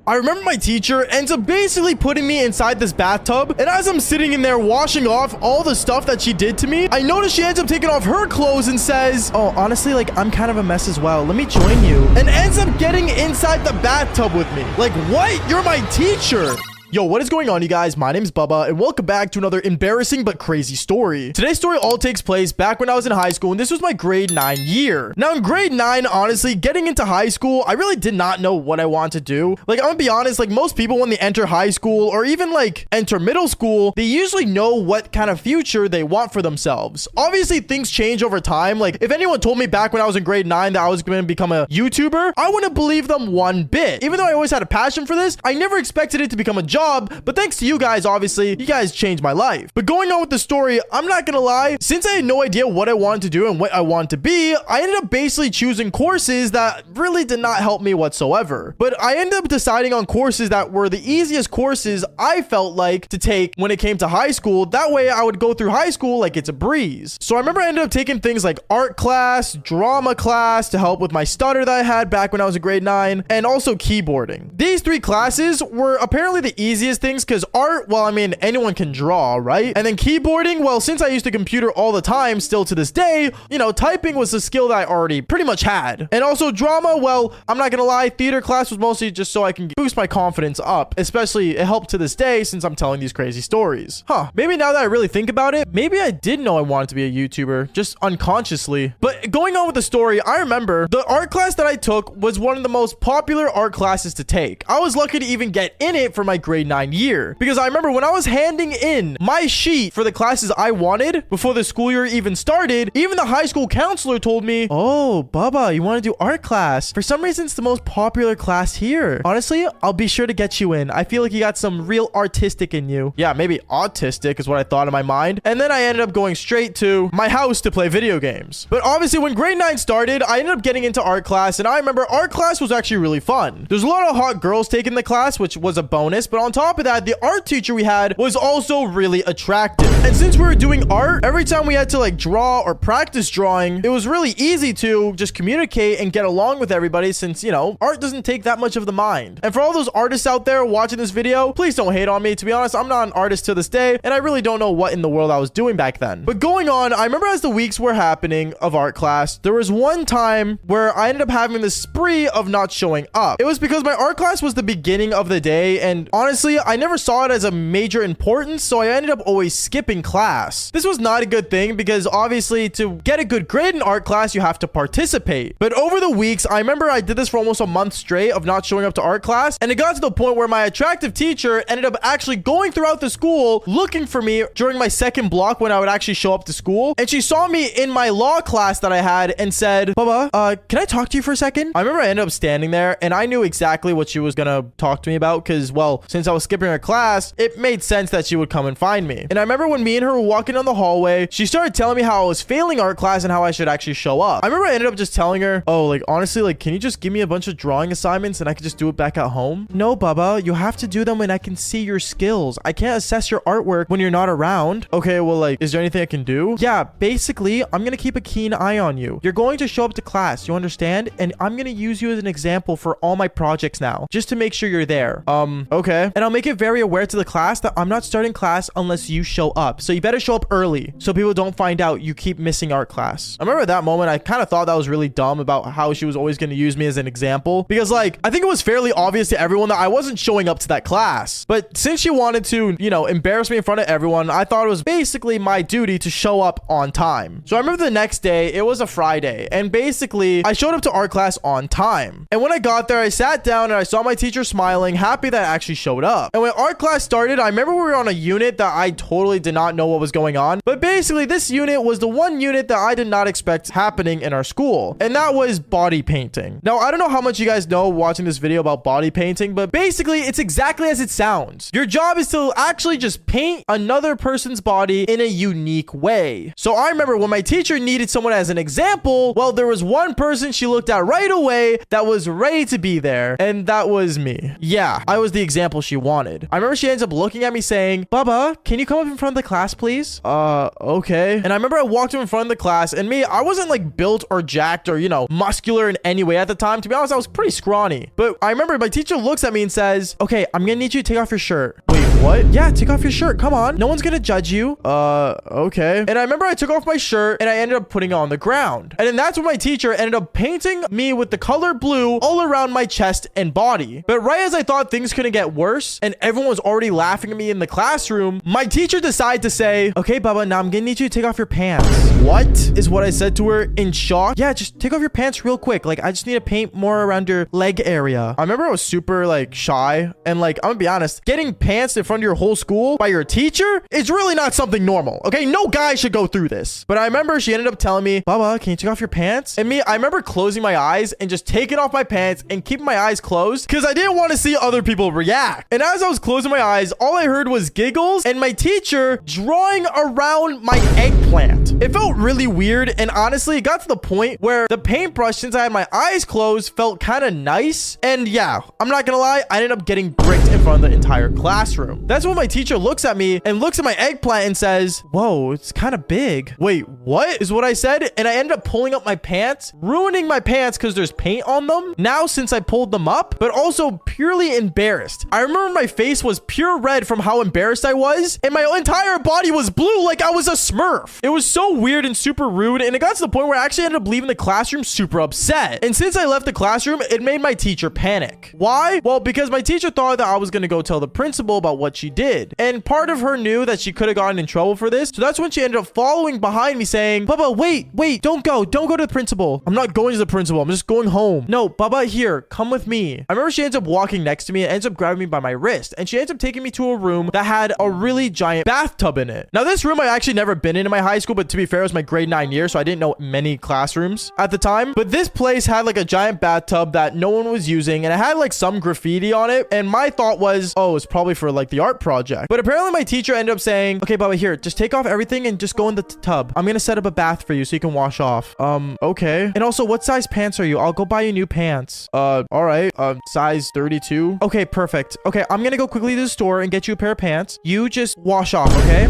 I remember my teacher ends up basically putting me inside this bathtub. And as I'm sitting in there washing off all the stuff that she did to me, I notice she ends up taking off her clothes and says, oh, honestly, like, I'm kind of a mess as well. Let me join you. And ends up getting inside the bathtub with me. Like, what? You're my teacher. Yo, what is going on, you guys? My name is Bubba, and welcome back to another embarrassing but crazy story. Today's story all takes place back when I was in high school, and this was my grade 9 year. Now, in grade 9, honestly, getting into high school, I really did not know what I want to do. Like, I'm gonna be honest, like, most people when they enter high school, or even, like, enter middle school, they usually know what kind of future they want for themselves. Obviously, things change over time. Like, if anyone told me back when I was in grade 9 that I was gonna become a YouTuber, I wouldn't believe them one bit. Even though I always had a passion for this, I never expected it to become a job, but thanks to you guys, obviously, you guys changed my life. But going on with the story, I'm not gonna lie, since I had no idea what I wanted to do and what I wanted to be, I ended up basically choosing courses that really did not help me whatsoever. But I ended up deciding on courses that were the easiest courses I felt like to take when it came to high school. That way I would go through high school like it's a breeze. So I remember I ended up taking things like art class, drama class to help with my stutter that I had back when I was in grade 9, and also keyboarding. These 3 classes were apparently the easiest things because art, well, I mean, anyone can draw, right? And then keyboarding, well, since I used to computer all the time, still to this day, you know, typing was a skill that I already pretty much had. And also drama, well, I'm not gonna lie, theater class was mostly just so I can boost my confidence up. Especially, it helped to this day since I'm telling these crazy stories. Maybe now that I really think about it, maybe I did know I wanted to be a YouTuber, just unconsciously. But going on with the story, I remember the art class that I took was one of the most popular art classes to take. I was lucky to even get in it for my grade 9 year, because I remember when I was handing in my sheet for the classes I wanted before the school year even started, even the high school counselor told me, oh, Bubba, you want to do art class? For some reason, it's the most popular class here. Honestly, I'll be sure to get you in. I feel like you got some real artistic in you. Yeah, maybe autistic is what I thought in my mind. And then I ended up going straight to my house to play video games. But obviously, when grade 9 started, I ended up getting into art class, and I remember art class was actually really fun. There's a lot of hot girls taking the class, which was a bonus, but on top of that, the art teacher we had was also really attractive. And since we were doing art, every time we had to like draw or practice drawing, it was really easy to just communicate and get along with everybody since, you know, art doesn't take that much of the mind. And for all those artists out there watching this video, please don't hate on me. To be honest, I'm not an artist to this day, and I really don't know what in the world I was doing back then. But going on, I remember as the weeks were happening of art class, there was one time where I ended up having this spree of not showing up. It was because my art class was the beginning of the day, and honestly, I never saw it as a major importance, so I ended up always skipping class. This was not a good thing because obviously to get a good grade in art class, you have to participate. But over the weeks, I remember I did this for almost a month straight of not showing up to art class, and it got to the point where my attractive teacher ended up actually going throughout the school looking for me during my second block when I would actually show up to school, and she saw me in my law class that I had and said, Bubba, can I talk to you for a second? I remember I ended up standing there, and I knew exactly what she was gonna talk to me about because, well, since I was skipping her class, it made sense that she would come and find me. And I remember when me and her were walking down the hallway, she started telling me how I was failing art class and how I should actually show up. I remember I ended up just telling her, oh, like, honestly, like, can you just give me a bunch of drawing assignments and I could just do it back at home? No, Bubba, you have to do them when I can see your skills. I can't assess your artwork when you're not around. Okay, well, like, is there anything I can do? Yeah, basically, I'm gonna keep a keen eye on you. You're going to show up to class, you understand? And I'm gonna use you as an example for all my projects now, just to make sure you're there. Okay. And I'll make it very aware to the class that I'm not starting class unless you show up. So you better show up early so people don't find out you keep missing art class. I remember at that moment, I kind of thought that was really dumb about how she was always going to use me as an example because, like, I think it was fairly obvious to everyone that I wasn't showing up to that class. But since she wanted to, you know, embarrass me in front of everyone, I thought it was basically my duty to show up on time. So I remember the next day, it was a Friday, and basically I showed up to art class on time. And when I got there, I sat down and I saw my teacher smiling, happy that I actually showed up. And when art class started, I remember we were on a unit that I totally did not know what was going on. But basically, this unit was the one unit that I did not expect happening in our school. And that was body painting. Now, I don't know how much you guys know watching this video about body painting, but basically, it's exactly as it sounds. Your job is to actually just paint another person's body in a unique way. So I remember when my teacher needed someone as an example, well, there was one person she looked at right away that was ready to be there. And that was was me. Yeah, I was the example she wanted. I remember she ends up looking at me saying, Bubba, can you come up in front of the class, please? Okay. And I remember I walked in front of the class, and me, I wasn't like built or jacked or, you know, muscular in any way at the time. To be honest, I was pretty scrawny. But I remember my teacher looks at me and says, okay, I'm gonna need you to take off your shirt. Wait, what? Yeah, take off your shirt. Come on. No one's gonna judge you. Okay. And I remember I took off my shirt and I ended up putting it on the ground. And then that's when my teacher ended up painting me with the color blue all around my chest and body. But right as I thought things couldn't get worse and everyone was already laughing at me in the classroom, my teacher decided to say, okay, Bubba, now I'm gonna need you to take off your pants. What is what I said to her in shock? Yeah, just take off your pants real quick. Like, I just need to paint more around your leg area. I remember I was super like shy and like, I'm gonna be honest, getting pants in front of your whole school by your teacher is really not something normal. Okay, no guy should go through this. But I remember she ended up telling me, Bubba, can you take off your pants? And me, I remember closing my eyes and just taking off my pants and keeping my eyes closed because I didn't want to see other people react. And as I was closing my eyes, all I heard was giggles and my teacher drawing around my eggplant. It felt really weird, and honestly, it got to the point where the paintbrush, since I had my eyes closed, felt kind of nice. And yeah, I'm not gonna lie, I ended up getting bricked in front of the entire classroom. That's when my teacher looks at me and looks at my eggplant and says, whoa, it's kind of big. Wait, what is what I said? And I ended up pulling up my pants, ruining my pants because there's paint on them now since I pulled them up, but also purely embarrassed. I remember my face was pure red from how embarrassed I was, and my entire body was blue like I was a Smurf. It was so weird and super rude, and it got to the point where I actually ended up leaving the classroom super upset. And since I left the classroom, it made my teacher panic. Why? Well, because my teacher thought that I was gonna go tell the principal about what she did, and part of her knew that she could have gotten in trouble for this, so that's when she ended up following behind me saying, Bubba, wait, don't go to the principal. I'm not going to the principal, I'm just going home. No, Bubba, here, come with me. I remember she ends up walking next to me and ends up grabbing me by my wrist, and she ends up taking me to a room that had a really giant bathtub in it. Now, this room I actually never been in my high school, but to be fair, it was my grade 9 year, so I didn't know many classrooms at the time. But this place had like a giant bathtub that no one was using, and it had like some graffiti on it, and my thought was, oh, it's probably for like the art project. But apparently my teacher ended up saying, okay, Bubba, here, just take off everything and just go in the tub. I'm gonna set up a bath for you so you can wash off. Okay. And also, what size pants are you? I'll go buy you new pants. All right. Size 32. Okay, perfect. Okay, I'm gonna go quickly to the store and get you a pair of pants. You just wash off, okay?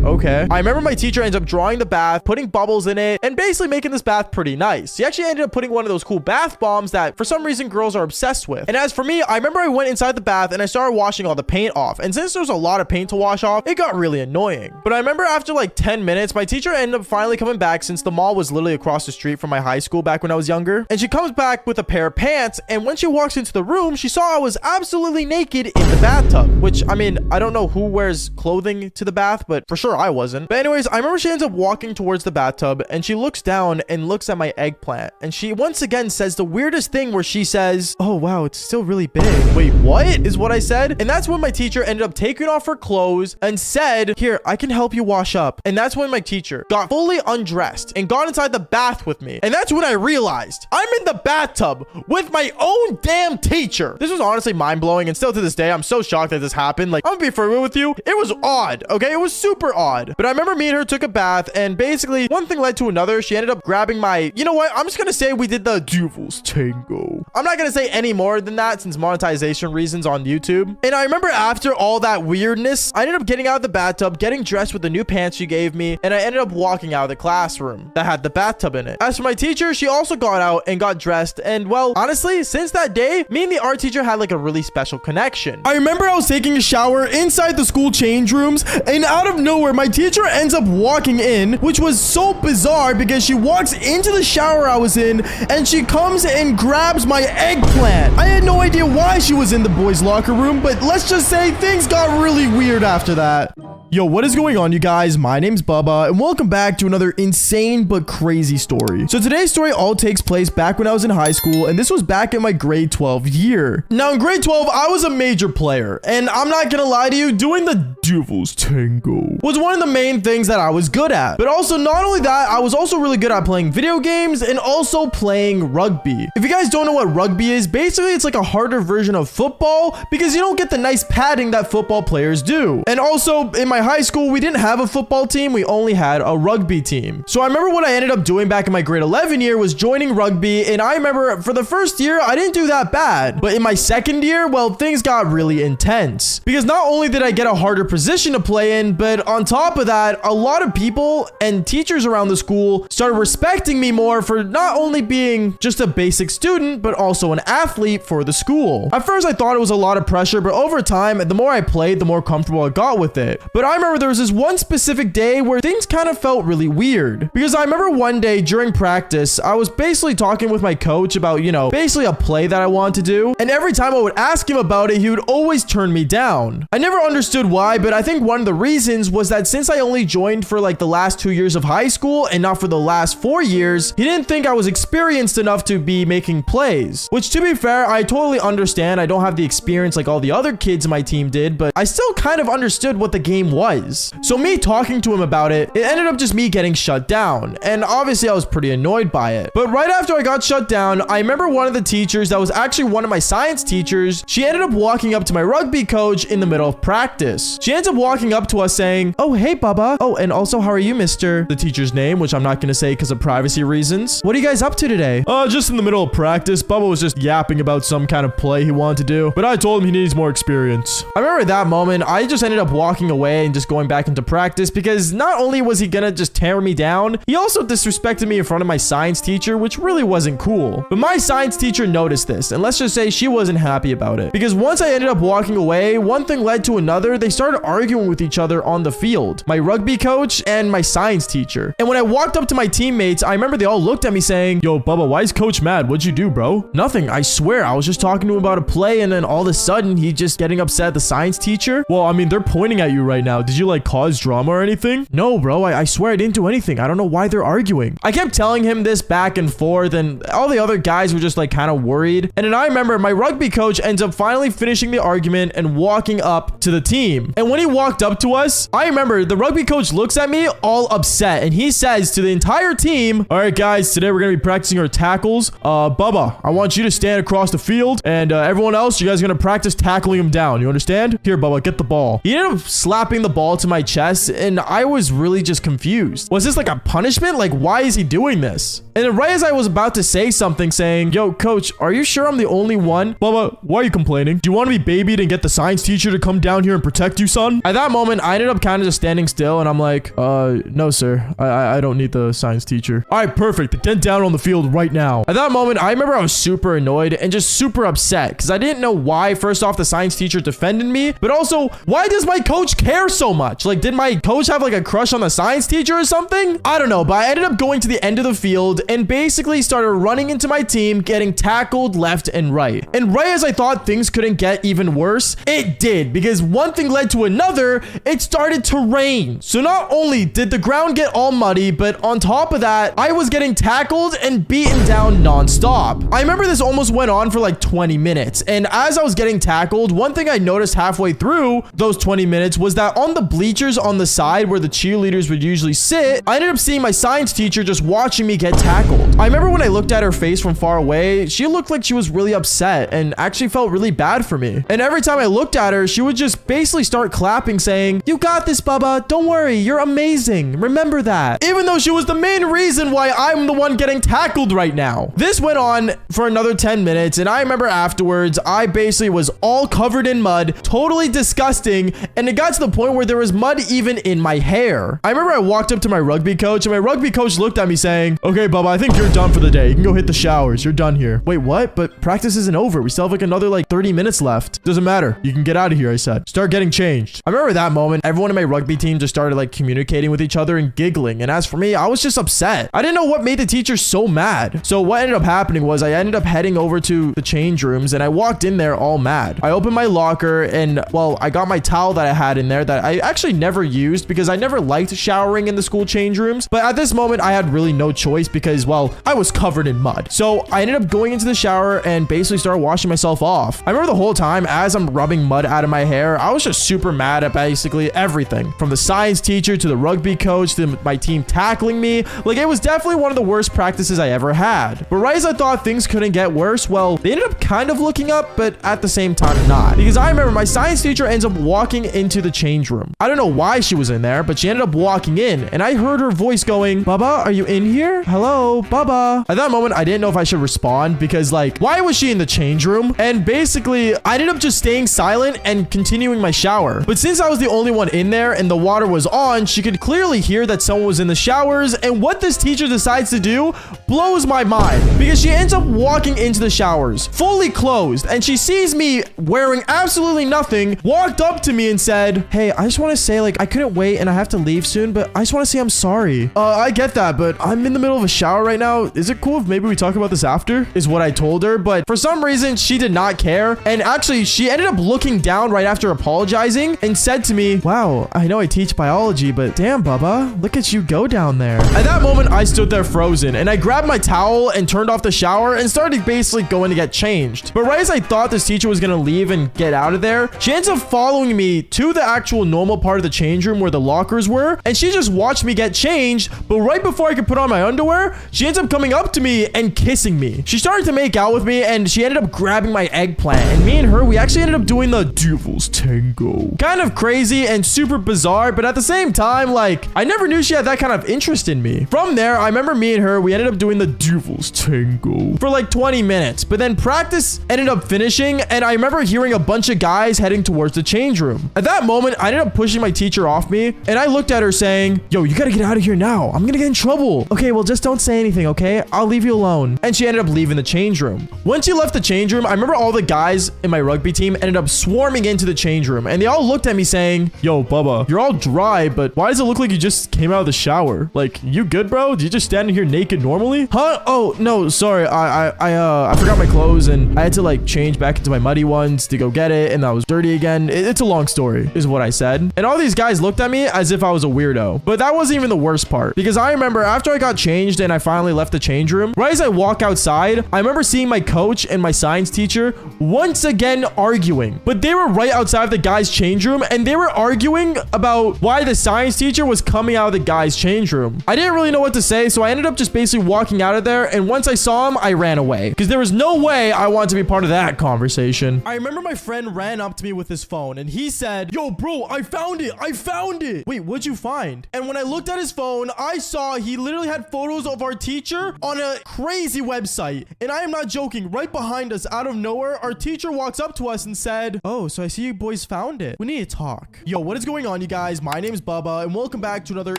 Okay. I remember my teacher ends up drawing the bath, putting bubbles in it, and basically making this bath pretty nice. She actually ended up putting one of those cool bath bombs that for some reason girls are obsessed with. And as for me, I remember I went inside the bath and I started washing all the paint off. And since there's a lot of paint to wash off, it got really annoying. But I remember after like 10 minutes, my teacher ended up finally coming back since the mall was literally across the street from my high school back when I was younger. And she comes back with a pair of pants. And when she walks into the room, she saw I was absolutely naked in the bathtub, which, I mean, I don't know who wears clothing to the bath, but for sure I wasn't. But anyways, I remember she ends up walking towards the bathtub and she looks down and looks at my eggplant. And she once again says the weirdest thing where she says, oh, wow, it's still really big. Wait, what is what I said? And that's when my teacher ended up taking off her clothes and said, here, I can help you wash up. And that's when my teacher got fully undressed and got inside the bath with me. And that's when I realized I'm in the bathtub with my own damn teacher. This was honestly mind-blowing, and still to this day, I'm so shocked that this happened. Like, I'm gonna be for real with you, it was odd, okay? It was super odd. But I remember me and her took a bath, and basically one thing led to another. She ended up grabbing my, you know what? I'm just gonna say we did the devil's tango. I'm not gonna say any more than that since monetization reasons on YouTube. And I remember after all that weirdness, I ended up getting out of the bathtub, getting dressed with the new pants she gave me, and I ended up walking out of the classroom that had the bathtub in it. As for my teacher, she also got out and got dressed, and well, honestly, since that day, me and the art teacher had like a really special connection. I remember I was taking a shower inside the school change rooms, and out of nowhere, my teacher ends up walking in, which was so bizarre because she walks into the shower I was in, and she comes and grabs my eggplant. I had no idea why she was in the boys' locker room, but let's just say things got really weird after that. Yo, what is going on, you guys? My name's Bubba, and welcome back to another insane but crazy story. So today's story all takes place back when I was in high school, and this was back in my grade 12 year. Now, in grade 12, I was a major player, and I'm not gonna lie to you, doing the devil's tango was one of the main things that I was good at. But also, not only that, I was also really good at playing video games and also playing rugby. If you guys don't know what rugby is, basically it's like a harder version of football because you don't get the nice padding that that football players do. And also, in my high school, we didn't have a football team. We only had a rugby team. So I remember what I ended up doing back in my grade 11 year was joining rugby. And I remember for the first year, I didn't do that bad. But in my second year, well, things got really intense. Because not only did I get a harder position to play in, but on top of that, a lot of people and teachers around the school started respecting me more for not only being just a basic student, but also an athlete for the school. At first, I thought it was a lot of pressure, but over time, the more I played, the more comfortable I got with it. But I remember there was this one specific day where things kind of felt really weird. Because I remember one day during practice, I was basically talking with my coach about, basically a play that I wanted to do. And every time I would ask him about it, he would always turn me down. I never understood why, but I think one of the reasons was that since I only joined for like the last 2 years of high school and not for the last 4 years, he didn't think I was experienced enough to be making plays. Which, to be fair, I totally understand. I don't have the experience like all the other kids in my team did, but I still kind of understood what the game was. So me talking to him about it, it ended up just me getting shut down. And obviously I was pretty annoyed by it. But right after I got shut down, I remember one of the teachers that was actually one of my science teachers, she ended up walking up to my rugby coach in the middle of practice. She ends up walking up to us saying, "Oh, hey, Bubba. Oh, and also, how are you, Mr. The teacher's name, which I'm not going to say because of privacy reasons. What are you guys up to today?" Just in the middle of practice. Bubba was just yapping about some kind of play he wanted to do, but I told him he needs more experience. I remember at that moment, I just ended up walking away and just going back into practice because not only was he gonna just tear me down, he also disrespected me in front of my science teacher, which really wasn't cool. But my science teacher noticed this, and let's just say she wasn't happy about it. Because once I ended up walking away, one thing led to another. They started arguing with each other on the field. My rugby coach and my science teacher. And when I walked up to my teammates, I remember they all looked at me saying, "Yo, Bubba, why is coach mad? What'd you do, bro?" "Nothing. I swear. I was just talking to him about a play, and then all of a sudden, he just getting upset at the science teacher." "Well, I mean, they're pointing at you right now. Did you like cause drama or anything?" "No, bro. I swear I didn't do anything. I don't know why they're arguing." I kept telling him this back and forth, and all the other guys were just like kind of worried. And then I remember my rugby coach ends up finally finishing the argument and walking up to the team. And when he walked up to us, I remember the rugby coach looks at me all upset, and he says to the entire team, "All right, guys, today we're going to be practicing our tackles. Bubba, I want you to stand across the field, and everyone else, you guys are going to practice tackling him down. You understand? Here, Bubba, get the ball." He ended up slapping the ball to my chest, and I was really just confused. Was this like a punishment? Like, why is he doing this? And then right as I was about to say something saying, "Yo, coach, are you sure I'm the only one?" "Bubba, why are you complaining? Do you want to be babied and get the science teacher to come down here and protect you, son?" At that moment, I ended up kind of just standing still, and I'm like, no, sir. I don't need the science teacher." "All right, perfect. Get down on the field right now." At that moment, I remember I was super annoyed and just super upset because I didn't know why, first off, the science teacher defended me, but also, why does my coach care so much? Like, did my coach have like a crush on the science teacher or something? I don't know, but I ended up going to the end of the field and basically started running into my team, getting tackled left and right. And right as I thought things couldn't get even worse, it did, because one thing led to another. It started to rain. So not only did the ground get all muddy, but on top of that, I was getting tackled and beaten down nonstop. I remember this almost went on for like 20 minutes. And as I was getting tackled, one thing I noticed halfway through those 20 minutes was that on the bleachers on the side where the cheerleaders would usually sit, I ended up seeing my science teacher just watching me get tackled. I remember when I looked at her face from far away, she looked like she was really upset and actually felt really bad for me. And every time I looked at her, she would just basically start clapping saying, "You got this, Bubba. Don't worry. You're amazing. Remember that." Even though she was the main reason why I'm the one getting tackled right now. This went on for another 10 minutes, and I remember afterwards, I basically was all covered in mud, totally disgusting, and it got to the point where there was mud even in my hair. I remember I walked up to my rugby coach, and my rugby coach looked at me saying, "Okay, Bubba, I think you're done for the day. You can go hit the showers. You're done here." "Wait, what? But practice isn't over. We still have like another like 30 minutes left." "Doesn't matter. You can get out of here," I said. "Start getting changed." I remember that moment, everyone in my rugby team just started like communicating with each other and giggling. And as for me, I was just upset. I didn't know what made the teacher so mad. So what ended up happening was I ended up heading over to the change rooms, and I walked in there all mad. I opened my locker, and well, I got my towel that I had in there that I actually never used because I never liked showering in the school change rooms. But at this moment, I had really no choice because because, well, I was covered in mud. So I ended up going into the shower and basically started washing myself off. I remember the whole time as I'm rubbing mud out of my hair, I was just super mad at basically everything, from the science teacher to the rugby coach to my team tackling me. Like, it was definitely one of the worst practices I ever had. But right as I thought things couldn't get worse, well, they ended up kind of looking up, but at the same time not. Because I remember my science teacher ends up walking into the change room. I don't know why she was in there, but she ended up walking in, and I heard her voice going, "Bubba, are you in here? Hello, Bubba." At that moment, I didn't know if I should respond because, like, why was she in the change room? And basically, I ended up just staying silent and continuing my shower. But since I was the only one in there and the water was on, she could clearly hear that someone was in the showers. And what this teacher decides to do blows my mind, because she ends up walking into the showers fully closed, and she sees me wearing absolutely nothing, walked up to me and said, "Hey, I just want to say, like, I couldn't wait and I have to leave soon, but I just want to say I'm sorry." I get that, but I'm in the middle of a shower right now. Is it cool if maybe we talk about this after? Is what I told her. But for some reason, she did not care. And actually, she ended up looking down right after apologizing and said to me, "Wow, I know I teach biology, but damn, Bubba, look at you go down there." At that moment, I stood there frozen, and I grabbed my towel and turned off the shower and started basically going to get changed. But right as I thought this teacher was going to leave and get out of there, she ends up following me to the actual normal part of the change room where the lockers were, and she just watched me get changed. But right before I could put on my underwear, she ends up coming up to me and kissing me. She started to make out with me, and she ended up grabbing my eggplant, and me and her, we actually ended up doing the devil's tango. Kind of crazy and super bizarre, but at the same time, like, I never knew she had that kind of interest in me. From there, I remember me and her, we ended up doing the devil's tango for like 20 minutes, but then practice ended up finishing, and I remember hearing a bunch of guys heading towards the change room. At that moment, I ended up pushing my teacher off me, and I looked at her saying, "Yo, you gotta get out of here now. I'm gonna get in trouble." "Okay, well, just don't say anything, okay? I'll leave you alone." And she ended up leaving the change room. Once she left the change room, I remember all the guys in my rugby team ended up swarming into the change room, and they all looked at me saying, "Yo, Bubba, you're all dry, but why does it look like you just came out of the shower? Like, you good, bro? Do you just standing here naked normally?" "Huh? Oh, no, sorry. I forgot my clothes, and I had to, like, change back into my muddy ones to go get it, and I was dirty again. It's a long story," is what I said. And all these guys looked at me as if I was a weirdo. But that wasn't even the worst part, because I remember after I got changed and I finally left the change room, right as I walk outside, I remember seeing my coach and my science teacher once again arguing. But they were right outside of the guys' change room, and they were arguing about why the science teacher was coming out of the guys' change room. I didn't really know what to say, so I ended up just basically walking out of there, and once I saw him, I ran away, because there was no way I wanted to be part of that conversation. I remember my friend ran up to me with his phone, and he said, "Yo, bro, I found it. I found it." "Wait, what'd you find?" And when I looked at his phone, I saw he literally had photos of our teacher on a crazy website. And I am not joking. Right behind us, out of nowhere, our teacher walks up to us and said, "Oh, so I see you boys found it. We need to talk." Yo, what is going on, you guys? My name is Bubba, and welcome back to another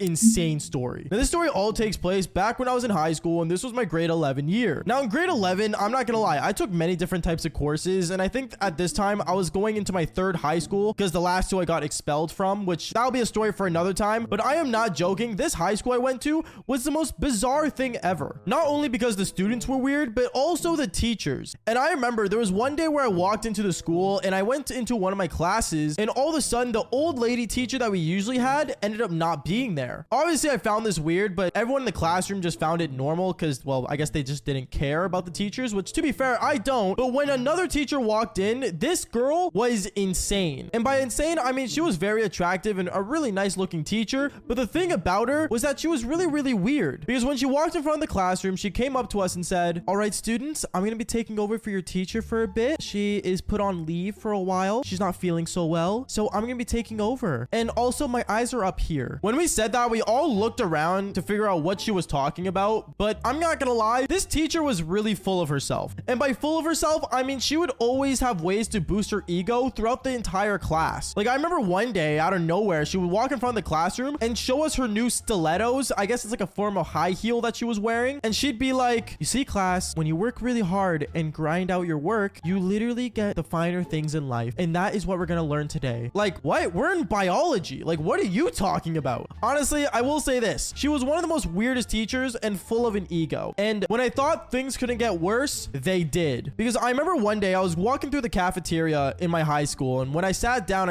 insane story. Now, this story all takes place back when I was in high school, and this was my grade 11 year. Now, in grade 11, I'm not gonna lie, I took many different types of courses, and I think at this time, I was going into my third high school, because the last two I got expelled from, which that'll be a story for another time. But I am not joking. This high school I went to was the most bizarre thing ever. Not only because the students were weird, but also the teachers. And I remember there was one day where I walked into the school, and I went into one of my classes, and all of a sudden, the old lady teacher that we usually had ended up not being there. Obviously, I found this weird, but everyone in the classroom just found it normal because, well, I guess they just didn't care about the teachers, which, to be fair, I don't. But when another teacher walked in, this girl was insane. And by insane, I mean she was very attractive and a really nice looking teacher. But the thing about her was that she was really, really weird, because when she walked in front of the classroom, she came up to us and said, "All right, students, I'm going to be taking over for your teacher for a bit. She is put on leave for a while. She's not feeling so well, so I'm going to be taking over. And also, my eyes are up here." When we said that, we all looked around to figure out what she was talking about. But I'm not going to lie, this teacher was really full of herself. And by full of herself, I mean she would always have ways to boost her ego throughout the entire class. Like, I remember one day out of nowhere, she would walk in front of the classroom and show us her new stilettos. I guess it's like a form of high heel that she was wearing. And she'd be like, "You see, class, when you work really hard and grind out your work, you literally get the finer things in life. And that is what we're going to learn today." Like, what? We're in biology. Like, what are you talking about? Honestly, I will say this. She was one of the most weirdest teachers and full of an ego. And when I thought things couldn't get worse, they did. Because I remember one day I was walking through the cafeteria in my high school. And when I sat down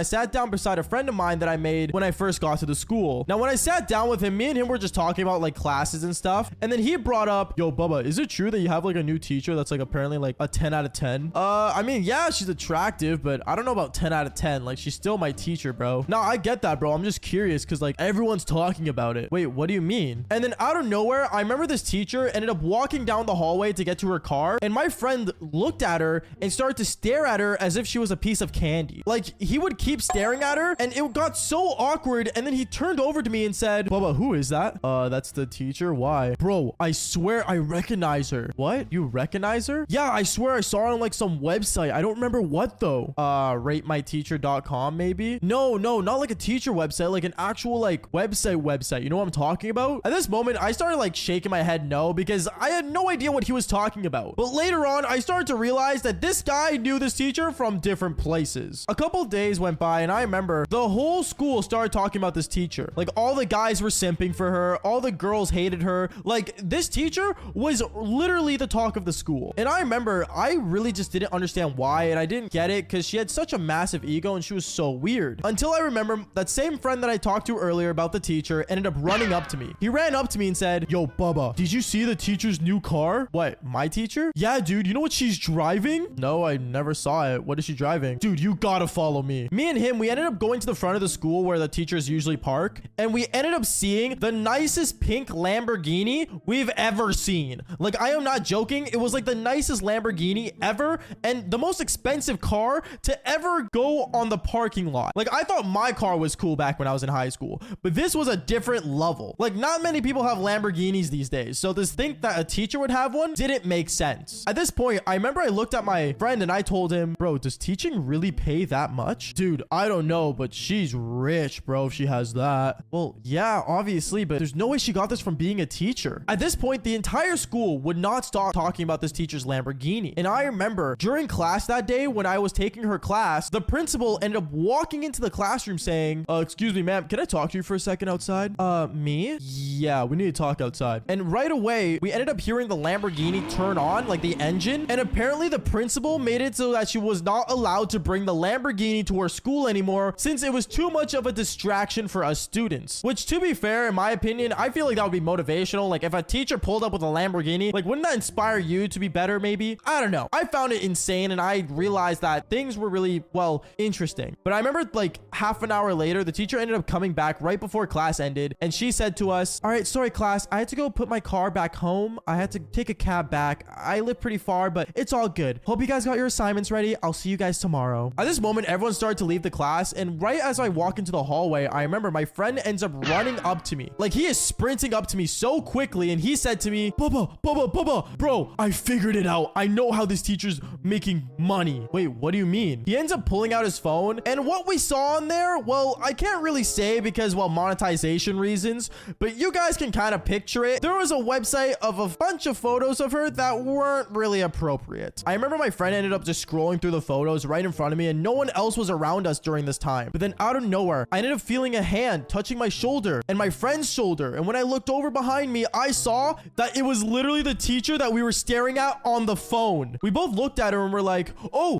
beside a friend of mine that I made when I first got to the school. Now, when I sat down with him, me and him were just talking about like classes and stuff. off. And then he brought up, yo, Bubba, is it true that you have like a new teacher that's like apparently like a 10 out of 10? I mean, yeah, she's attractive, but I don't know about 10 out of 10. Like, she's still my teacher, bro. No, I get that, bro. I'm just curious because like everyone's talking about it. Wait, what do you mean? And then out of nowhere, I remember this teacher ended up walking down the hallway to get to her car. And my friend looked at her and started to stare at her as if she was a piece of candy. Like, he would keep staring at her and it got so awkward. And then he turned over to me and said, Bubba, who is that? That's the teacher. Why? Bro, I swear I recognize her. What? You recognize her? Yeah, I swear I saw her on like some website. I don't remember what though. Ratemyteacher.com maybe? No, not like a teacher website, like an actual like website. You know what I'm talking about? At this moment, I started like shaking my head no because I had no idea what he was talking about. But later on, I started to realize that this guy knew this teacher from different places. A couple days went by and I remember the whole school started talking about this teacher. Like, all the guys were simping for her. All the girls hated her. Like, this teacher was literally the talk of the school. And I remember I really just didn't understand why, and I didn't get it because she had such a massive ego and she was so weird. Until I remember that same friend that I talked to earlier about the teacher ended up running up to me. He ran up to me and said, yo, Bubba, did you see the teacher's new car? What, my teacher? Yeah, dude, you know what she's driving? No, I never saw it. What is she driving? Dude, you gotta follow me. Me and him, we ended up going to the front of the school where the teachers usually park, and we ended up seeing the nicest pink Lamborghini we've ever seen. Like, I am not joking. It was like the nicest Lamborghini ever and the most expensive car to ever go on the parking lot. Like, I thought my car was cool back when I was in high school, but this was a different level. Like, not many people have Lamborghinis these days, so to think that a teacher would have one didn't make sense. At this point, I remember I looked at my friend and I told him, bro, does teaching really pay that much? Dude, I don't know, but she's rich, bro, if she has that. Well, yeah, obviously, but there's no way she got this from being a teacher. At this point, the entire school would not stop talking about this teacher's Lamborghini. And I remember during class that day when I was taking her class, the principal ended up walking into the classroom saying, excuse me, ma'am, can I talk to you for a second outside? Me? Yeah, we need to talk outside. And right away, we ended up hearing the Lamborghini turn on, like the engine. And apparently the principal made it so that she was not allowed to bring the Lamborghini to her school anymore since it was too much of a distraction for us students. Which, to be fair, in my opinion, I feel like that would be motivational. Like, if a teacher pulled up with a Lamborghini, like, wouldn't that inspire you to be better maybe? I don't know. I found it insane and I realized that things were really, well, interesting. But I remember like half an hour later, the teacher ended up coming back right before class ended and she said to us, all right, sorry class, I had to go put my car back home. I had to take a cab back. I live pretty far, but it's all good. Hope you guys got your assignments ready. I'll see you guys tomorrow. At this moment, everyone started to leave the class, and right as I walk into the hallway, I remember my friend ends up running up to me. Like, he is sprinting up to me so quickly, and he said to me, Bubba, bro, I figured it out. I know how this teacher's making money. Wait, what do you mean? He ends up pulling out his phone, and what we saw on there, well, I can't really say because, well, monetization reasons, but you guys can kind of picture it. There was a website of a bunch of photos of her that weren't really appropriate. I remember my friend ended up just scrolling through the photos right in front of me, and no one else was around us during this time. But then out of nowhere, I ended up feeling a hand touching my shoulder and my friend's shoulder. And when I looked over behind me, I saw that it was literally the teacher that we were staring at on the phone. We both looked at her and were like, oh,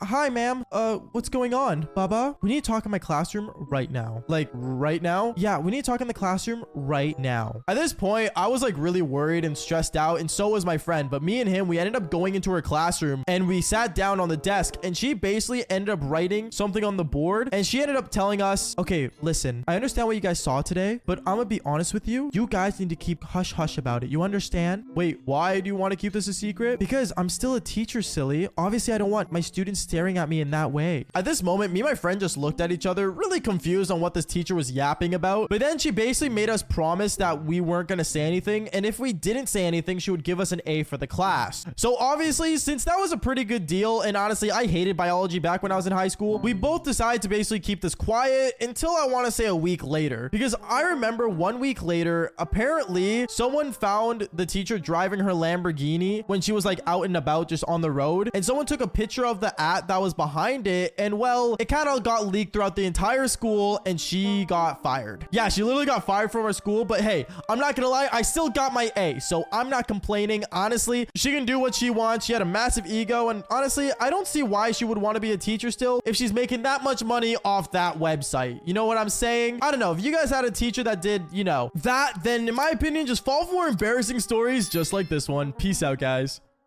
hi, ma'am. What's going on? Baba, we need to talk in my classroom right now. Like, right now? Yeah, we need to talk in the classroom right now. At this point, I was like really worried and stressed out, and so was my friend. But me and him, we ended up going into her classroom and we sat down on the desk, and she basically ended up writing something on the board, and she ended up telling us, okay, listen, I understand what you guys saw today, but I'm gonna be honest with you. You guys need to keep hush hush about it. You understand? Wait, why do you want to keep this a secret? Because I'm still a teacher, silly. Obviously, I don't want my students staring at me in that way. At this moment, me and my friend just looked at each other, really confused on what this teacher was yapping about. But then she basically made us promise that we weren't gonna say anything, and if we didn't say anything, she would give us an A for the class. So obviously, since that was a pretty good deal, and honestly, I hated biology back when I was in high school, we both decided to basically keep this quiet until I want to say a week later. Because I remember 1 week later, apparently someone found the teacher driving her Lamborghini when she was like out and about just on the road, and someone took a picture of the at that was behind it, and well, it kind of got leaked throughout the entire school, and she got fired. Yeah, she literally got fired from her school, but hey, I'm not gonna lie, I still got my A, so I'm not complaining. Honestly, she can do what she wants. She had a massive ego, and honestly, I don't see why she would want to be a teacher still if she's making that much money off that website. You know what I'm saying? I don't know. If you guys had a teacher that did, you know, that, then in my my opinion, just fall for more embarrassing stories just like this one. Peace out, guys.